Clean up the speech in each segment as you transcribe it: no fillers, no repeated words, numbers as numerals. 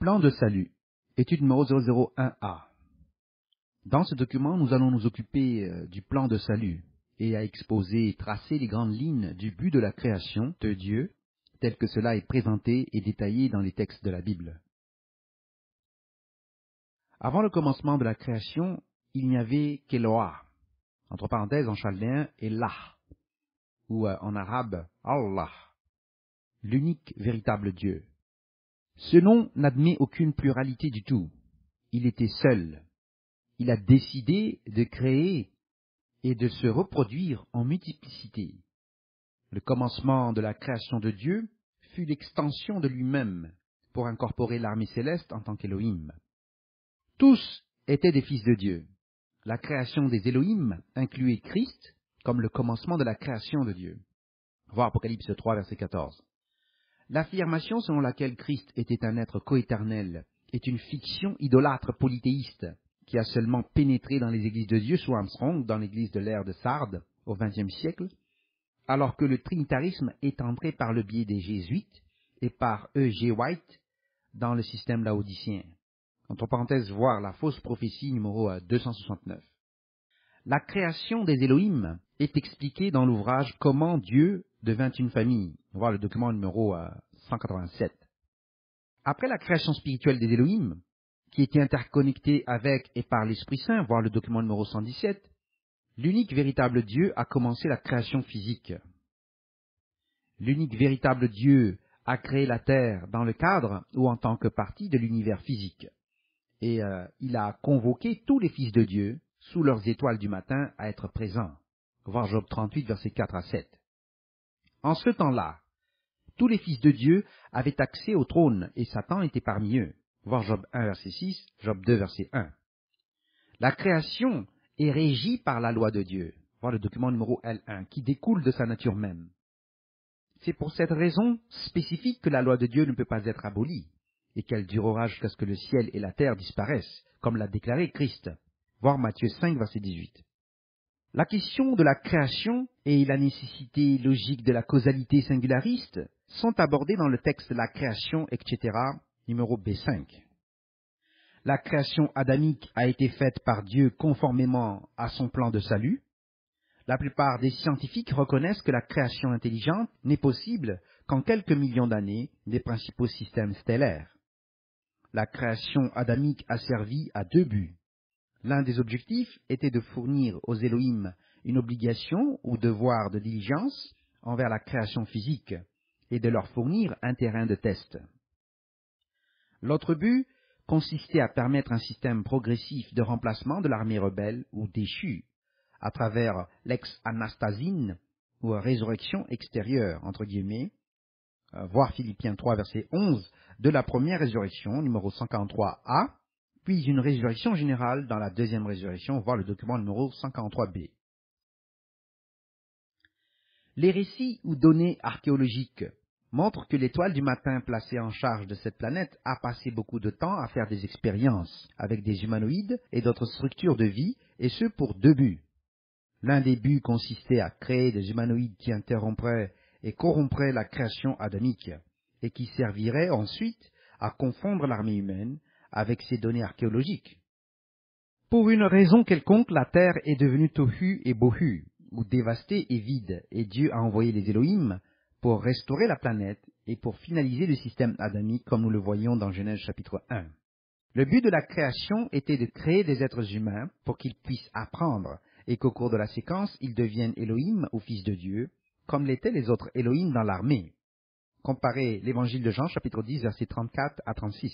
plan de salut. Étude numéro 001A. Dans ce document, nous allons nous occuper du plan de salut et à exposer et tracer les grandes lignes du but de la création de Dieu, tel que cela est présenté et détaillé dans les textes de la Bible. Avant le commencement de la création, il n'y avait qu'Eloah, entre parenthèses en chaldéen, Elah, ou en arabe, Allah, l'unique véritable Dieu. Ce nom n'admet aucune pluralité du tout. Il était seul. Il a décidé de créer et de se reproduire en multiplicité. Le commencement de la création de Dieu fut l'extension de lui-même pour incorporer l'armée céleste en tant qu'Élohim. Tous étaient des fils de Dieu. La création des Élohim incluait Christ comme le commencement de la création de Dieu. Voir Apocalypse 3, verset 14. L'affirmation selon laquelle Christ était un être coéternel est une fiction idolâtre polythéiste qui a seulement pénétré dans les églises de Dieu sous Armstrong, dans l'église de l'ère de Sardes au XXe siècle, alors que le trinitarisme est entré par le biais des jésuites et par E.G. White dans le système laodicien. Entre parenthèses, voir la fausse prophétie numéro 269. La création des Élohim est expliquée dans l'ouvrage Comment Dieu devint une famille, voir le document numéro 187. Après la création spirituelle des Élohim, qui était interconnectée avec et par l'Esprit Saint, voir le document numéro 117, l'unique véritable Dieu a commencé la création physique. L'unique véritable Dieu a créé la terre dans le cadre ou en tant que partie de l'univers physique. Et il a convoqué tous les fils de Dieu, sous leurs étoiles du matin, à être présents. Voir Job 38, versets 4 à 7. En ce temps-là, tous les fils de Dieu avaient accès au trône, et Satan était parmi eux. Voir Job 1, verset 6, Job 2, verset 1. La création est régie par la loi de Dieu. Voir le document numéro L1, qui découle de sa nature même. C'est pour cette raison spécifique que la loi de Dieu ne peut pas être abolie, et qu'elle durera jusqu'à ce que le ciel et la terre disparaissent, comme l'a déclaré Christ. Voir Matthieu 5, verset 18. La question de la création et la nécessité logique de la causalité singulariste sont abordées dans le texte La création, etc., numéro B5. La création adamique a été faite par Dieu conformément à son plan de salut. La plupart des scientifiques reconnaissent que la création intelligente n'est possible qu'en quelques millions d'années des principaux systèmes stellaires. La création adamique a servi à deux buts. L'un des objectifs était de fournir aux Élohim une obligation ou devoir de diligence envers la création physique et de leur fournir un terrain de test. L'autre but consistait à permettre un système progressif de remplacement de l'armée rebelle ou déchue à travers l'ex-anastasine ou résurrection extérieure, entre guillemets, voir Philippiens 3, verset 11, de la première résurrection, numéro 143a, puis une résurrection générale dans la deuxième résurrection, voir le document numéro 143b. Les récits ou données archéologiques montrent que l'étoile du matin placée en charge de cette planète a passé beaucoup de temps à faire des expériences avec des humanoïdes et d'autres structures de vie, et ce pour deux buts. L'un des buts consistait à créer des humanoïdes qui interrompraient et corrompraient la création adamique, et qui serviraient ensuite à confondre l'armée humaine avec ces données archéologiques. Pour une raison quelconque, la terre est devenue tohu et bohu, ou dévastée et vide, et Dieu a envoyé les Élohim pour restaurer la planète et pour finaliser le système adamique comme nous le voyons dans Genèse chapitre 1. Le but de la création était de créer des êtres humains pour qu'ils puissent apprendre et qu'au cours de la séquence, ils deviennent Élohim ou fils de Dieu, comme l'étaient les autres Élohim dans l'armée. Comparez l'évangile de Jean chapitre 10 versets 34 à 36.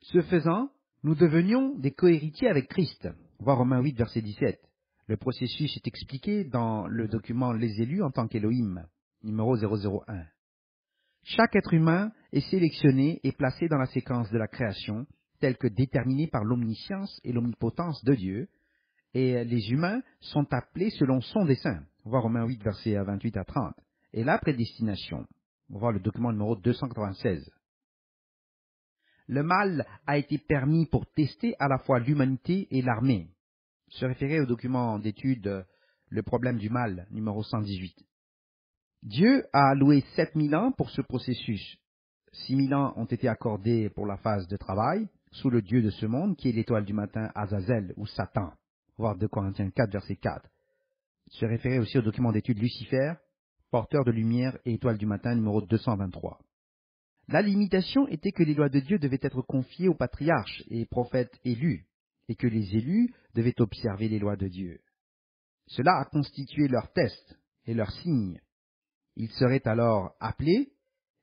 Ce faisant, nous devenions des cohéritiers avec Christ. Voir Romains 8 verset 17. Le processus est expliqué dans le document Les élus en tant qu'Élohim, numéro 001. Chaque être humain est sélectionné et placé dans la séquence de la création, telle que déterminée par l'omniscience et l'omnipotence de Dieu, et les humains sont appelés selon son dessein. Voir Romains 8 versets 28 à 30. Et la prédestination. Voir le document numéro 296. Le mal a été permis pour tester à la fois l'humanité et l'armée. Se référer au document d'étude Le problème du mal, numéro 118. Dieu a alloué 7000 ans pour ce processus. 6000 ans ont été accordés pour la phase de travail sous le Dieu de ce monde, qui est l'étoile du matin, Azazel ou Satan. Voir 2 Corinthiens 4, verset 4. Se référer aussi au document d'étude Lucifer, porteur de lumière et étoile du matin, numéro 223. La limitation était que les lois de Dieu devaient être confiées aux patriarches et prophètes élus, et que les élus devaient observer les lois de Dieu. Cela a constitué leur test et leur signe. Ils seraient alors appelés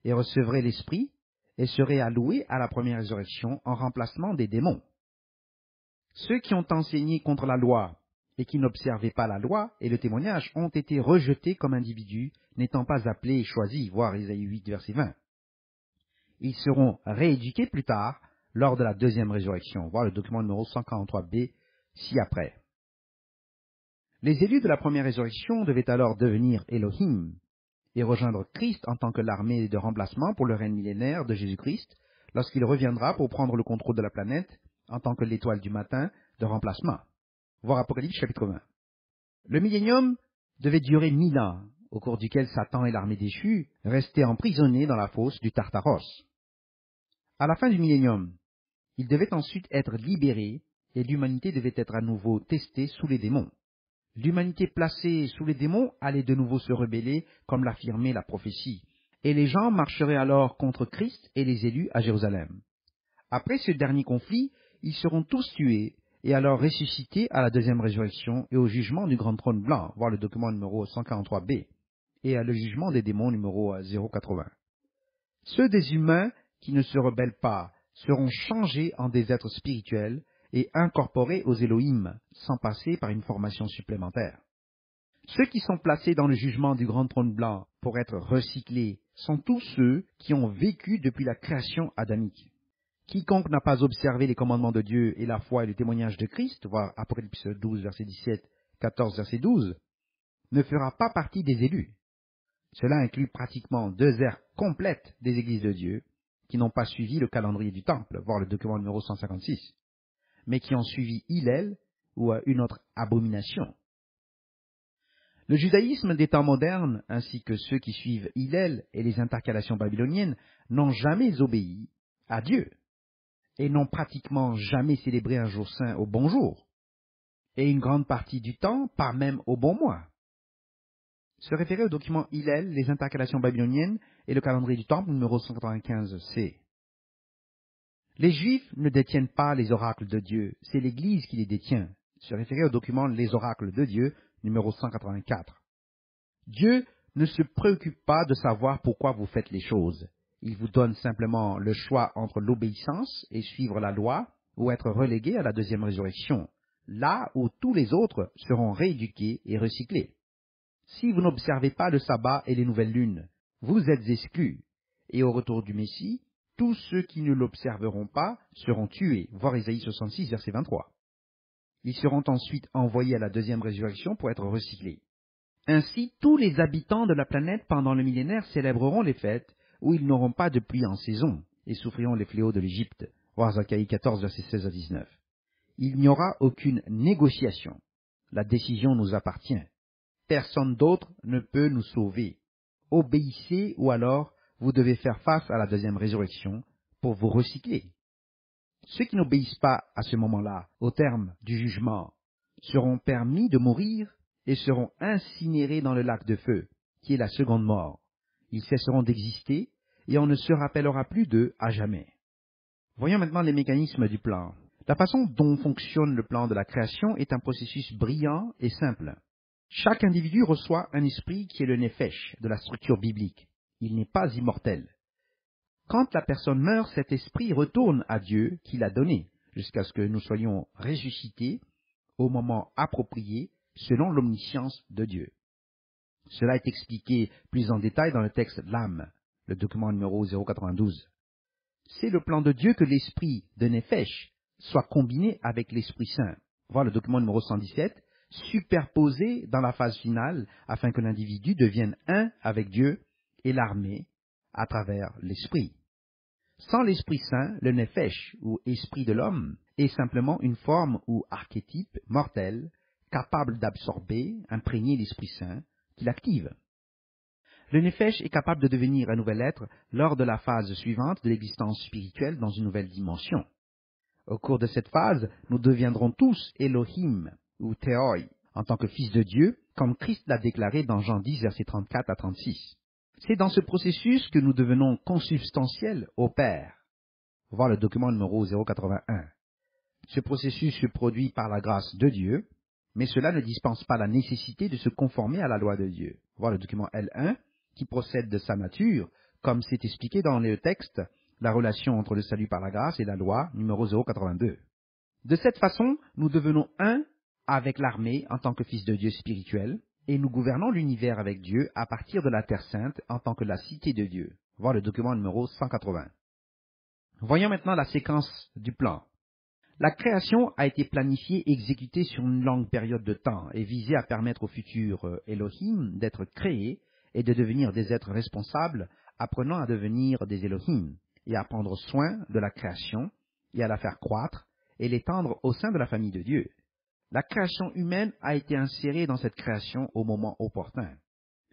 et recevraient l'Esprit et seraient alloués à la première résurrection en remplacement des démons. Ceux qui ont enseigné contre la loi et qui n'observaient pas la loi et le témoignage ont été rejetés comme individus, n'étant pas appelés et choisis, voir Isaïe 8, verset 20. Ils seront rééduqués plus tard, lors de la deuxième résurrection, voir le document numéro 143b, ci-après. Les élus de la première résurrection devaient alors devenir Elohim et rejoindre Christ en tant que l'armée de remplacement pour le règne millénaire de Jésus-Christ, lorsqu'il reviendra pour prendre le contrôle de la planète en tant que l'étoile du matin de remplacement. Voir Apocalypse chapitre 20. Le millénium devait durer 1000 ans, au cours duquel Satan et l'armée déchue restaient emprisonnés dans la fosse du Tartaros. À la fin du millénium, ils devaient ensuite être libérés et l'humanité devait être à nouveau testée sous les démons. L'humanité placée sous les démons allait de nouveau se rebeller, comme l'affirmait la prophétie, et les gens marcheraient alors contre Christ et les élus à Jérusalem. Après ce dernier conflit, ils seront tous tués et alors ressuscités à la deuxième résurrection et au jugement du grand trône blanc, voir le document numéro 143b, et à le jugement des démons numéro 080. Ceux des humains qui ne se rebellent pas seront changés en des êtres spirituels et incorporés aux Elohim, sans passer par une formation supplémentaire. Ceux qui sont placés dans le jugement du grand trône blanc pour être recyclés sont tous ceux qui ont vécu depuis la création adamique. Quiconque n'a pas observé les commandements de Dieu et la foi et le témoignage de Christ, voir Apocalypse 12, verset 17, 14, verset 12, ne fera pas partie des élus. Cela inclut pratiquement 2 ères complètes des églises de Dieu qui n'ont pas suivi le calendrier du temple, voir le document numéro 156, mais qui ont suivi Hillel ou une autre abomination. Le judaïsme des temps modernes, ainsi que ceux qui suivent Hillel et les intercalations babyloniennes, n'ont jamais obéi à Dieu et n'ont pratiquement jamais célébré un jour saint au bon jour, et une grande partie du temps, pas même au bon mois. Se référer au document Hillel, les intercalations babyloniennes et le calendrier du temple numéro 195c. Les Juifs ne détiennent pas les oracles de Dieu, c'est l'Église qui les détient. Se référer au document Les oracles de Dieu numéro 184. Dieu ne se préoccupe pas de savoir pourquoi vous faites les choses. Il vous donne simplement le choix entre l'obéissance et suivre la loi ou être relégué à la deuxième résurrection, là où tous les autres seront rééduqués et recyclés. Si vous n'observez pas le sabbat et les nouvelles lunes, vous êtes exclus, et au retour du Messie, tous ceux qui ne l'observeront pas seront tués, voir Isaïe 66, verset 23. Ils seront ensuite envoyés à la deuxième résurrection pour être recyclés. Ainsi, tous les habitants de la planète pendant le millénaire célébreront les fêtes où ils n'auront pas de pluie en saison et souffriront les fléaux de l'Égypte, voir Zacharie 14, verset 16 à 19. Il n'y aura aucune négociation. La décision nous appartient. Personne d'autre ne peut nous sauver. Obéissez ou alors vous devez faire face à la deuxième résurrection pour vous recycler. Ceux qui n'obéissent pas à ce moment-là, au terme du jugement, seront permis de mourir et seront incinérés dans le lac de feu, qui est la seconde mort. Ils cesseront d'exister et on ne se rappellera plus d'eux à jamais. Voyons maintenant les mécanismes du plan. La façon dont fonctionne le plan de la création est un processus brillant et simple. Chaque individu reçoit un esprit qui est le nefesh de la structure biblique. Il n'est pas immortel. Quand la personne meurt, cet esprit retourne à Dieu qui l'a donné, jusqu'à ce que nous soyons ressuscités au moment approprié, selon l'omniscience de Dieu. Cela est expliqué plus en détail dans le texte l'âme, le document numéro 092. C'est le plan de Dieu que l'esprit de nefesh soit combiné avec l'Esprit Saint. Voir le document numéro 117, superposé dans la phase finale afin que l'individu devienne un avec Dieu et l'armée à travers l'Esprit. Sans l'Esprit Saint, le nefesh, ou esprit de l'homme, est simplement une forme ou archétype mortel, capable d'absorber, imprégner l'Esprit Saint, qui l'active. Le Nefesh est capable de devenir un nouvel être lors de la phase suivante de l'existence spirituelle dans une nouvelle dimension. Au cours de cette phase, nous deviendrons tous Elohim ou Théoi en tant que fils de Dieu, comme Christ l'a déclaré dans Jean 10, versets 34 à 36. C'est dans ce processus que nous devenons consubstantiels au Père. Voir le document numéro 081. Ce processus se produit par la grâce de Dieu, mais cela ne dispense pas la nécessité de se conformer à la loi de Dieu. Voir le document L1, qui procède de sa nature, comme c'est expliqué dans le texte, la relation entre le salut par la grâce et la loi, numéro 082. De cette façon, nous devenons un avec l'armée en tant que fils de Dieu spirituel, et nous gouvernons l'univers avec Dieu à partir de la Terre Sainte en tant que la cité de Dieu. Voir le document numéro 180. Voyons maintenant la séquence du plan. La création a été planifiée et exécutée sur une longue période de temps et visait à permettre au futur Elohim d'être créé et de devenir des êtres responsables, apprenant à devenir des Elohim et à prendre soin de la création et à la faire croître et l'étendre au sein de la famille de Dieu. La création humaine a été insérée dans cette création au moment opportun.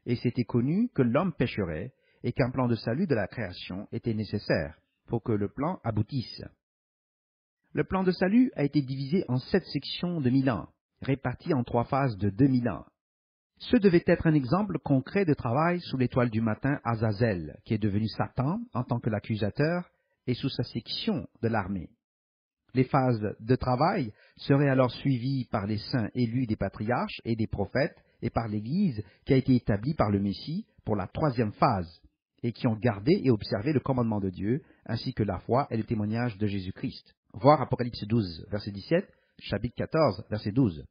Et c'était connu que l'homme pécherait et qu'un plan de salut de la création était nécessaire pour que le plan aboutisse. Le plan de salut a été divisé en 7 sections de 1000 ans, réparties en 3 phases de 2000 ans. Ce devait être un exemple concret de travail sous l'étoile du matin Azazel, qui est devenu Satan en tant que l'accusateur, et sous sa section de l'armée. Les phases de travail seraient alors suivies par les saints élus des patriarches et des prophètes et par l'Église qui a été établie par le Messie pour la 3e phase, et qui ont gardé et observé le commandement de Dieu, ainsi que la foi et le témoignage de Jésus-Christ. Voir Apocalypse 12, verset 17, chapitre 14, verset 12.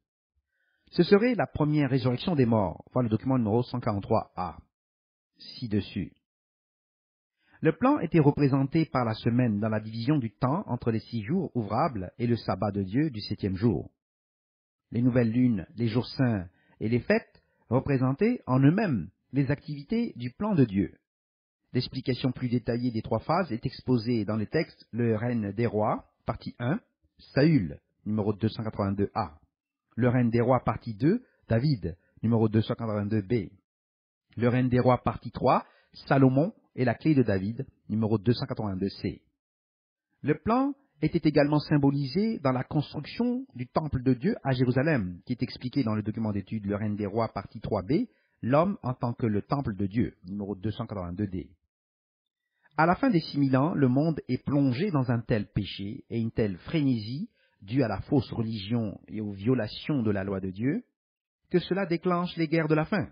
Ce serait la première résurrection des morts. Voir le document numéro 143A, ci-dessus. Le plan était représenté par la semaine dans la division du temps entre les 6 jours ouvrables et le sabbat de Dieu du 7e jour. Les nouvelles lunes, les jours saints et les fêtes représentaient en eux-mêmes les activités du plan de Dieu. L'explication plus détaillée des 3 phases est exposée dans les textes Le règne des rois, partie 1, Saül, numéro 282a. Le règne des rois, partie 2, David, numéro 282b. Le règne des rois, partie 3, Salomon et la clé de David, numéro 282c. Le plan était également symbolisé dans la construction du temple de Dieu à Jérusalem, qui est expliqué dans le document d'étude Le règne des rois, partie 3b, l'homme en tant que le temple de Dieu, numéro 282d. À la fin des 6000 ans, le monde est plongé dans un tel péché et une telle frénésie due à la fausse religion et aux violations de la loi de Dieu, que cela déclenche les guerres de la fin.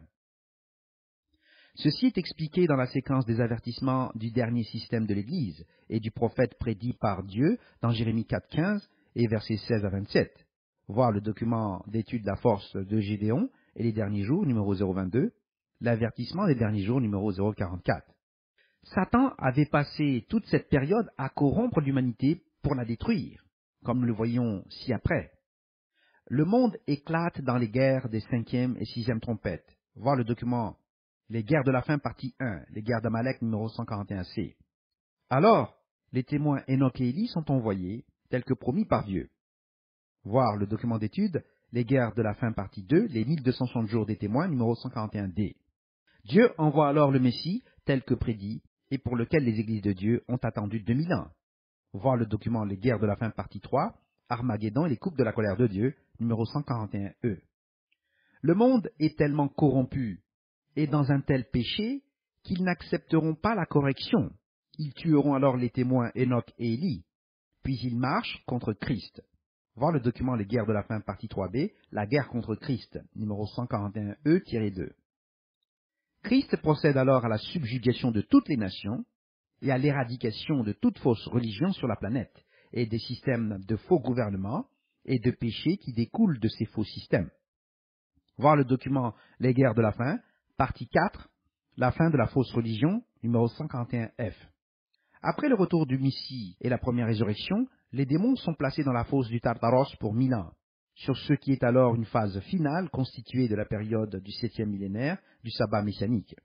Ceci est expliqué dans la séquence des avertissements du dernier système de l'Église et du prophète prédit par Dieu dans Jérémie 4.15 et versets 16 à 27. Voir le document d'étude de la force de Gédéon et les derniers jours, numéro 022, l'avertissement des derniers jours, numéro 044. Satan avait passé toute cette période à corrompre l'humanité pour la détruire, comme nous le voyons ci-après. Le monde éclate dans les guerres des 5e et 6e trompettes. Voir le document Les guerres de la fin, partie 1, les guerres d'Amalek, numéro 141c. Alors, les témoins Enoch et Élie sont envoyés, tels que promis par Dieu. Voir le document d'étude Les guerres de la fin, partie 2, les 1260 jours des témoins, numéro 141d. Dieu envoie alors le Messie, tel que prédit, et pour lequel les églises de Dieu ont attendu 2000 ans. Voir le document Les guerres de la fin, partie 3, Armageddon et les coupes de la colère de Dieu, numéro 141e. Le monde est tellement corrompu et dans un tel péché qu'ils n'accepteront pas la correction. Ils tueront alors les témoins Enoch et Élie, puis ils marchent contre Christ. Voir le document Les guerres de la fin, partie 3b, la guerre contre Christ, numéro 141e-2. Christ procède alors à la subjugation de toutes les nations et à l'éradication de toute fausse religion sur la planète et des systèmes de faux gouvernements et de péchés qui découlent de ces faux systèmes. Voir le document Les guerres de la fin, partie 4, la fin de la fausse religion, numéro 141F. Après le retour du Messie et la première résurrection, les démons sont placés dans la fosse du Tartaros pour 1000 ans, sur ce qui est alors une phase finale constituée de la période du 7e millénaire du sabbat messianique.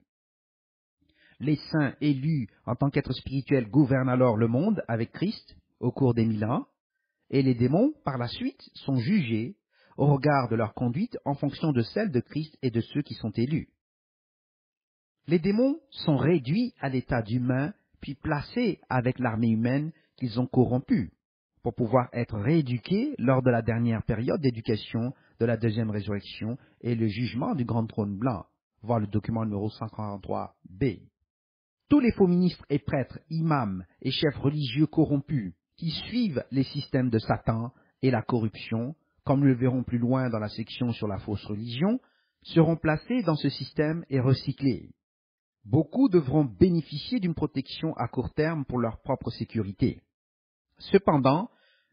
Les saints élus en tant qu'êtres spirituels gouvernent alors le monde avec Christ au cours des 1000 ans, et les démons, par la suite, sont jugés au regard de leur conduite en fonction de celle de Christ et de ceux qui sont élus. Les démons sont réduits à l'état d'humains, puis placés avec l'armée humaine qu'ils ont corrompue, pour pouvoir être rééduqués lors de la dernière période d'éducation de la deuxième résurrection et le jugement du grand trône blanc. Voir le document numéro 143b. Tous les faux ministres et prêtres, imams et chefs religieux corrompus qui suivent les systèmes de Satan et la corruption, comme nous le verrons plus loin dans la section sur la fausse religion, seront placés dans ce système et recyclés. Beaucoup devront bénéficier d'une protection à court terme pour leur propre sécurité. Cependant,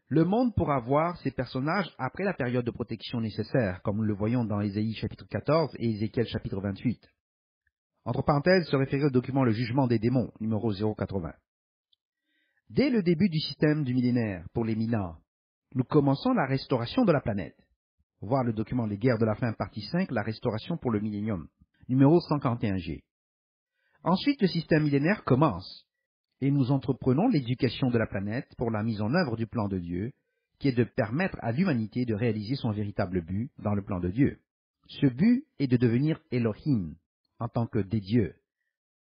le monde pourra voir ces personnages après la période de protection nécessaire, comme nous le voyons dans Ésaïe chapitre 14 et Ézéchiel chapitre 28. Entre parenthèses, se référer au document Le Jugement des démons, numéro 080. Dès le début du système du millénaire, pour les 1000 ans, nous commençons la restauration de la planète. Voir le document Les guerres de la fin, partie 5, la restauration pour le millénium, numéro 141G. Ensuite, le système millénaire commence, et nous entreprenons l'éducation de la planète pour la mise en œuvre du plan de Dieu, qui est de permettre à l'humanité de réaliser son véritable but dans le plan de Dieu. Ce but est de devenir Elohim, en tant que des dieux,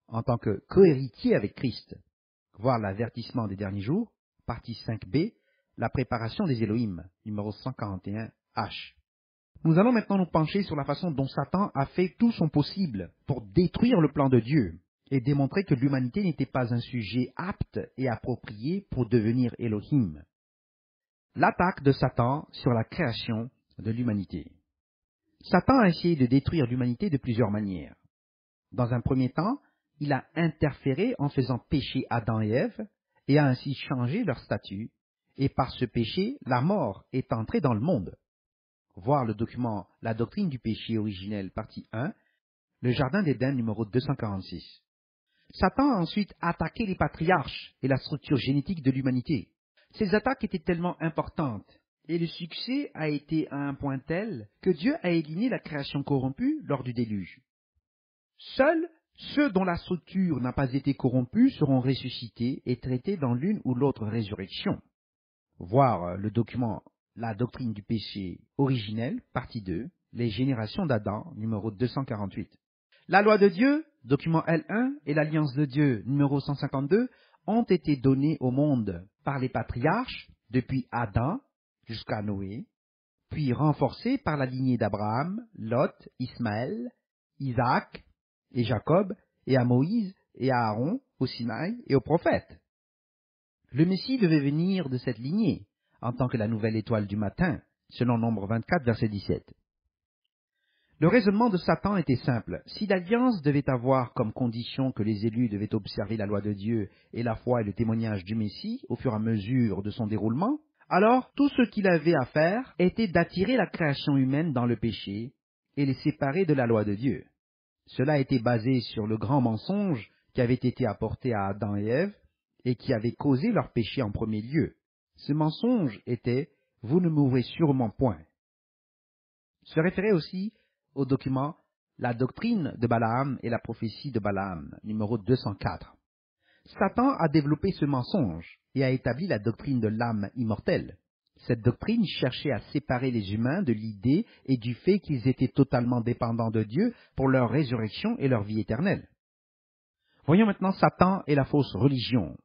en tant que cohéritier avec Christ. Voir l'avertissement des derniers jours, partie 5b, la préparation des Elohim, numéro 141H. Nous allons maintenant nous pencher sur la façon dont Satan a fait tout son possible pour détruire le plan de Dieu et démontrer que l'humanité n'était pas un sujet apte et approprié pour devenir Elohim. L'attaque de Satan sur la création de l'humanité. Satan a essayé de détruire l'humanité de plusieurs manières. Dans un premier temps, il a interféré en faisant pécher Adam et Ève et a ainsi changé leur statut, et par ce péché, la mort est entrée dans le monde. Voir le document La doctrine du péché originel, partie 1, le Jardin d'Éden numéro 246. Satan a ensuite attaqué les patriarches et la structure génétique de l'humanité. Ces attaques étaient tellement importantes, et le succès a été à un point tel que Dieu a éliminé la création corrompue lors du déluge. Seuls ceux dont la structure n'a pas été corrompue seront ressuscités et traités dans l'une ou l'autre résurrection. Voir le document La doctrine du péché originel, partie 2, les générations d'Adam, numéro 248. La loi de Dieu, document L1, et l'alliance de Dieu, numéro 152, ont été donnés au monde par les patriarches depuis Adam jusqu'à Noé, puis renforcés par la lignée d'Abraham, Lot, Ismaël, Isaac et Jacob, et à Moïse et à Aaron, au Sinaï et aux prophètes. Le Messie devait venir de cette lignée, en tant que la nouvelle étoile du matin, selon Nombre 24, verset 17. Le raisonnement de Satan était simple. Si l'alliance devait avoir comme condition que les élus devaient observer la loi de Dieu et la foi et le témoignage du Messie au fur et à mesure de son déroulement, alors tout ce qu'il avait à faire était d'attirer la création humaine dans le péché et les séparer de la loi de Dieu. Cela était basé sur le grand mensonge qui avait été apporté à Adam et Ève et qui avait causé leur péché en premier lieu. Ce mensonge était « Vous ne mourrez sûrement point ». Se référait aussi au document La doctrine de Balaam et la prophétie de Balaam, numéro 204. Satan a développé ce mensonge et a établi la doctrine de l'âme immortelle. Cette doctrine cherchait à séparer les humains de l'idée et du fait qu'ils étaient totalement dépendants de Dieu pour leur résurrection et leur vie éternelle. Voyons maintenant Satan et la fausse religion.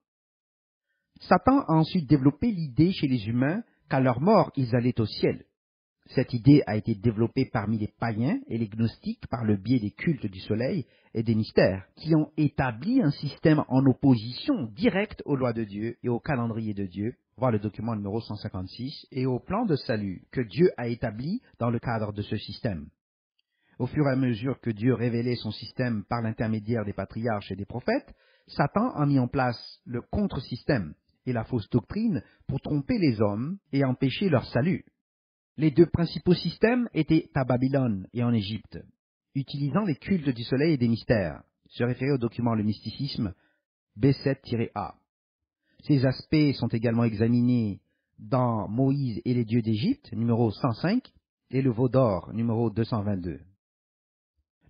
Satan a ensuite développé l'idée chez les humains qu'à leur mort, ils allaient au ciel. Cette idée a été développée parmi les païens et les gnostiques par le biais des cultes du soleil et des mystères, qui ont établi un système en opposition directe aux lois de Dieu et au calendrier de Dieu, voir le document numéro 156, et au plan de salut que Dieu a établi dans le cadre de ce système. Au fur et à mesure que Dieu révélait son système par l'intermédiaire des patriarches et des prophètes, Satan a mis en place le contre-système et la fausse doctrine pour tromper les hommes et empêcher leur salut. Les deux principaux systèmes étaient à Babylone et en Égypte, utilisant les cultes du soleil et des mystères, se référer au document Le Mysticisme B7-A. Ces aspects sont également examinés dans Moïse et les dieux d'Égypte, numéro 105, et le veau d'or, numéro 222.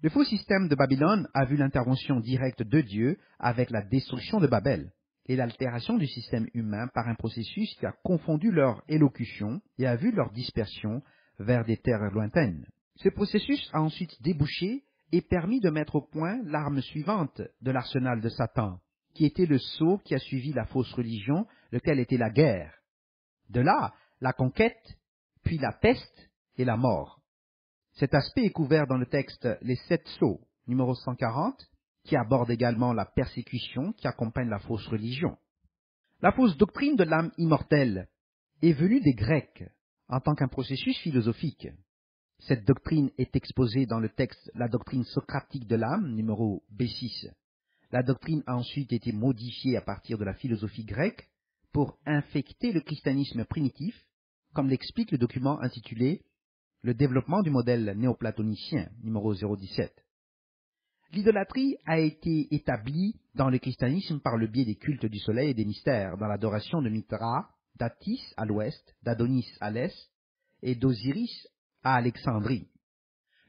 Le faux système de Babylone a vu l'intervention directe de Dieu avec la destruction de Babel et l'altération du système humain par un processus qui a confondu leur élocution et a vu leur dispersion vers des terres lointaines. Ce processus a ensuite débouché et permit de mettre au point l'arme suivante de l'arsenal de Satan, qui était le sceau qui a suivi la fausse religion, lequel était la guerre. De là, la conquête, puis la peste et la mort. Cet aspect est couvert dans le texte Les 7 sceaux, numéro 140, qui aborde également la persécution qui accompagne la fausse religion. La fausse doctrine de l'âme immortelle est venue des Grecs en tant qu'un processus philosophique. Cette doctrine est exposée dans le texte La doctrine socratique de l'âme, numéro B6. La doctrine a ensuite été modifiée à partir de la philosophie grecque pour infecter le christianisme primitif, comme l'explique le document intitulé Le développement du modèle néoplatonicien, numéro 017. L'idolâtrie a été établie dans le christianisme par le biais des cultes du soleil et des mystères, dans l'adoration de Mithra, d'Attis à l'ouest, d'Adonis à l'est et d'Osiris à Alexandrie.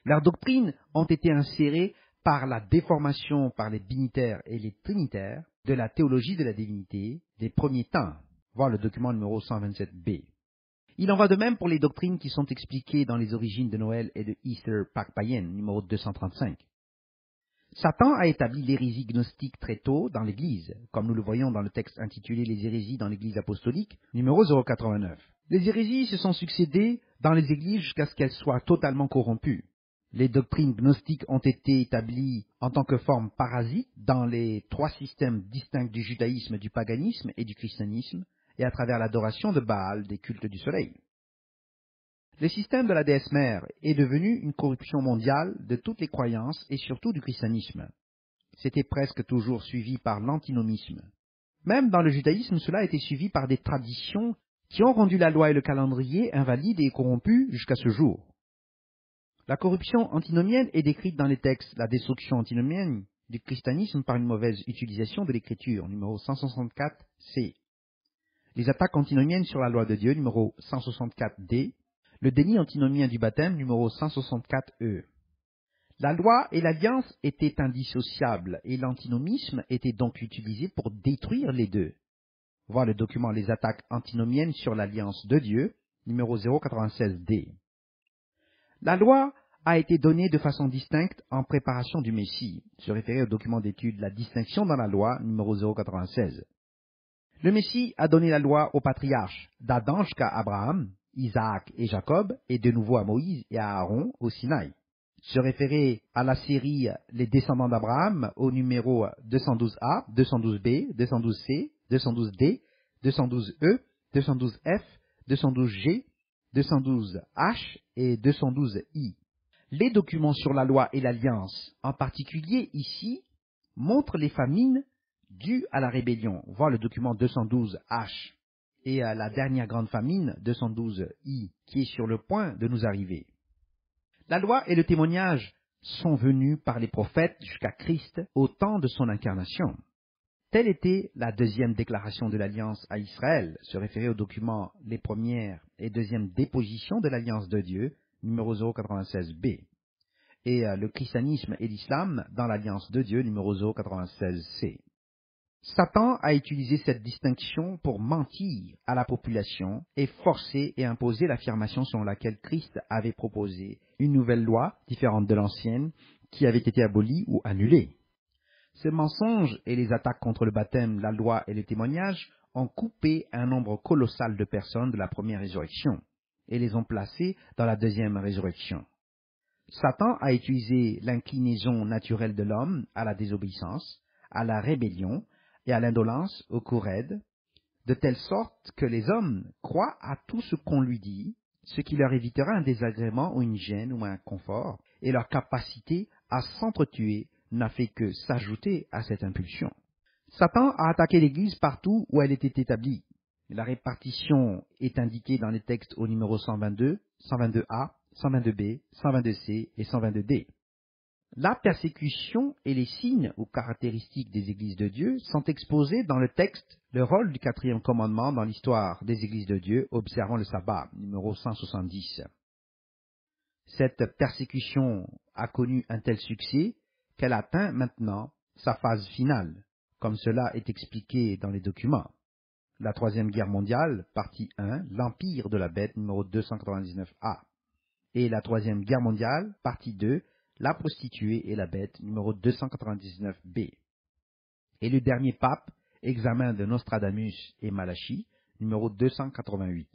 Leurs doctrines ont été insérées par la déformation par les binitaires et les trinitaires de la théologie de la divinité des premiers temps, voir le document numéro 127b. Il en va de même pour les doctrines qui sont expliquées dans les origines de Noël et de Easter Pâques païennes, numéro 235. Satan a établi l'hérésie gnostique très tôt dans l'Église, comme nous le voyons dans le texte intitulé Les hérésies dans l'Église apostolique, numéro 089. Les hérésies se sont succédées dans les églises jusqu'à ce qu'elles soient totalement corrompues. Les doctrines gnostiques ont été établies en tant que forme parasite dans les 3 systèmes distincts du judaïsme, du paganisme et du christianisme, et à travers l'adoration de Baal des cultes du soleil. Le système de la déesse mère est devenu une corruption mondiale de toutes les croyances et surtout du christianisme. C'était presque toujours suivi par l'antinomisme. Même dans le judaïsme, cela a été suivi par des traditions qui ont rendu la loi et le calendrier invalides et corrompus jusqu'à ce jour. La corruption antinomienne est décrite dans les textes La destruction antinomienne du christianisme par une mauvaise utilisation de l'écriture, numéro 164c. Les attaques antinomiennes sur la loi de Dieu, numéro 164d. Le déni antinomien du baptême, numéro 164e. La loi et l'alliance étaient indissociables et l'antinomisme était donc utilisé pour détruire les deux. Voir le document Les attaques antinomiennes sur l'alliance de Dieu, numéro 096d. La loi a été donnée de façon distincte en préparation du Messie. Se référer au document d'étude La distinction dans la loi, numéro 096. Le Messie a donné la loi aux patriarches, d'Adam jusqu'à Abraham, Isaac et Jacob, et de nouveau à Moïse et à Aaron au Sinaï. Se référer à la série Les descendants d'Abraham au numéro 212A, 212B, 212C, 212D, 212E, 212F, 212G, 212H et 212I. Les documents sur la loi et l'alliance, en particulier ici, montrent les famines dues à la rébellion. Voir le document 212H. Et à la dernière grande famine, 212i, qui est sur le point de nous arriver. La loi et le témoignage sont venus par les prophètes jusqu'à Christ au temps de son incarnation. Telle était la deuxième déclaration de l'alliance à Israël, se référer au document Les premières et deuxième dépositions de l'alliance de Dieu, numéro 096b, et le christianisme et l'islam dans l'alliance de Dieu, numéro 096c. Satan a utilisé cette distinction pour mentir à la population et forcer et imposer l'affirmation selon laquelle Christ avait proposé une nouvelle loi différente de l'ancienne qui avait été abolie ou annulée. Ce mensonge et les attaques contre le baptême, la loi et le témoignage ont coupé un nombre colossal de personnes de la première résurrection et les ont placées dans la deuxième résurrection. Satan a utilisé l'inclinaison naturelle de l'homme à la désobéissance, à la rébellion et à l'indolence au cou raide, de telle sorte que les hommes croient à tout ce qu'on lui dit, ce qui leur évitera un désagrément ou une gêne ou un inconfort, et leur capacité à s'entretuer n'a fait que s'ajouter à cette impulsion. Satan a attaqué l'Église partout où elle était établie. La répartition est indiquée dans les textes au numéro 122, 122A, 122B, 122C et 122D. La persécution et les signes ou caractéristiques des églises de Dieu sont exposés dans le texte Le rôle du 4e commandement dans l'histoire des églises de Dieu observant le sabbat, numéro 170. Cette persécution a connu un tel succès qu'elle atteint maintenant sa phase finale, comme cela est expliqué dans les documents. La 3e guerre mondiale, partie 1, l'Empire de la bête, numéro 299A. Et la 3e guerre mondiale, partie 2, la prostituée et la bête, numéro 299b. Et le dernier pape, examen de Nostradamus et Malachie, numéro 288.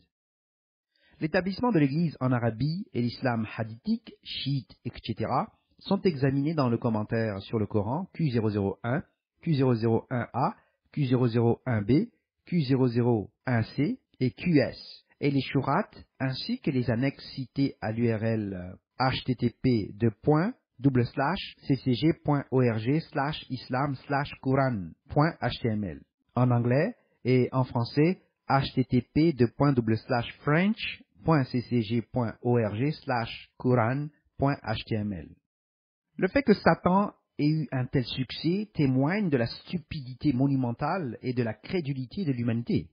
L'établissement de l'Église en Arabie et l'islam hadithique, chiite, etc. sont examinés dans le commentaire sur le Coran Q001, Q001A, Q001B, Q001C et QS, et les shurats ainsi que les annexes citées à l'URL http://ccg.org/islam/quran.html en anglais et en français http://french.ccg.org/quran.html. Le fait que Satan ait eu un tel succès témoigne de la stupidité monumentale et de la crédulité de l'humanité.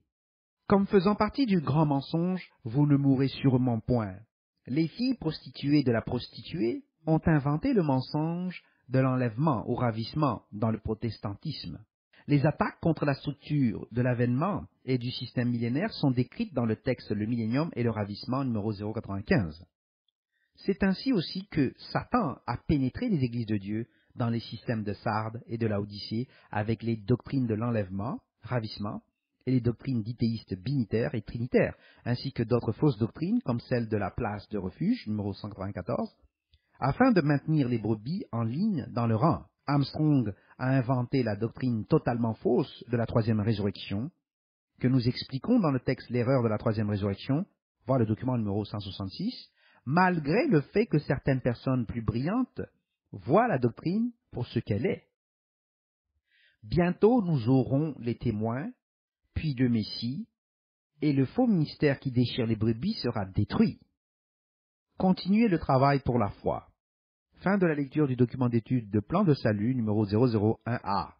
Comme faisant partie du grand mensonge, vous ne mourrez sûrement point. Les filles prostituées de la prostituée ont inventé le mensonge de l'enlèvement ou ravissement dans le protestantisme. Les attaques contre la structure de l'avènement et du système millénaire sont décrites dans le texte Le Millénium et le ravissement numéro 095. C'est ainsi aussi que Satan a pénétré les églises de Dieu dans les systèmes de Sardes et de Laodicée avec les doctrines de l'enlèvement, ravissement, et les doctrines d'ithéistes binitaires et trinitaires, ainsi que d'autres fausses doctrines comme celle de la place de refuge, numéro 194, afin de maintenir les brebis en ligne dans le rang. Armstrong a inventé la doctrine totalement fausse de la troisième résurrection, que nous expliquons dans le texte L'erreur de la troisième résurrection, voir le document numéro 166, malgré le fait que certaines personnes plus brillantes voient la doctrine pour ce qu'elle est. Bientôt nous aurons les témoins, puis le Messie, et le faux ministère qui déchire les brebis sera détruit. Continuez le travail pour la foi. Fin de la lecture du document d'étude de plan de salut numéro 001A.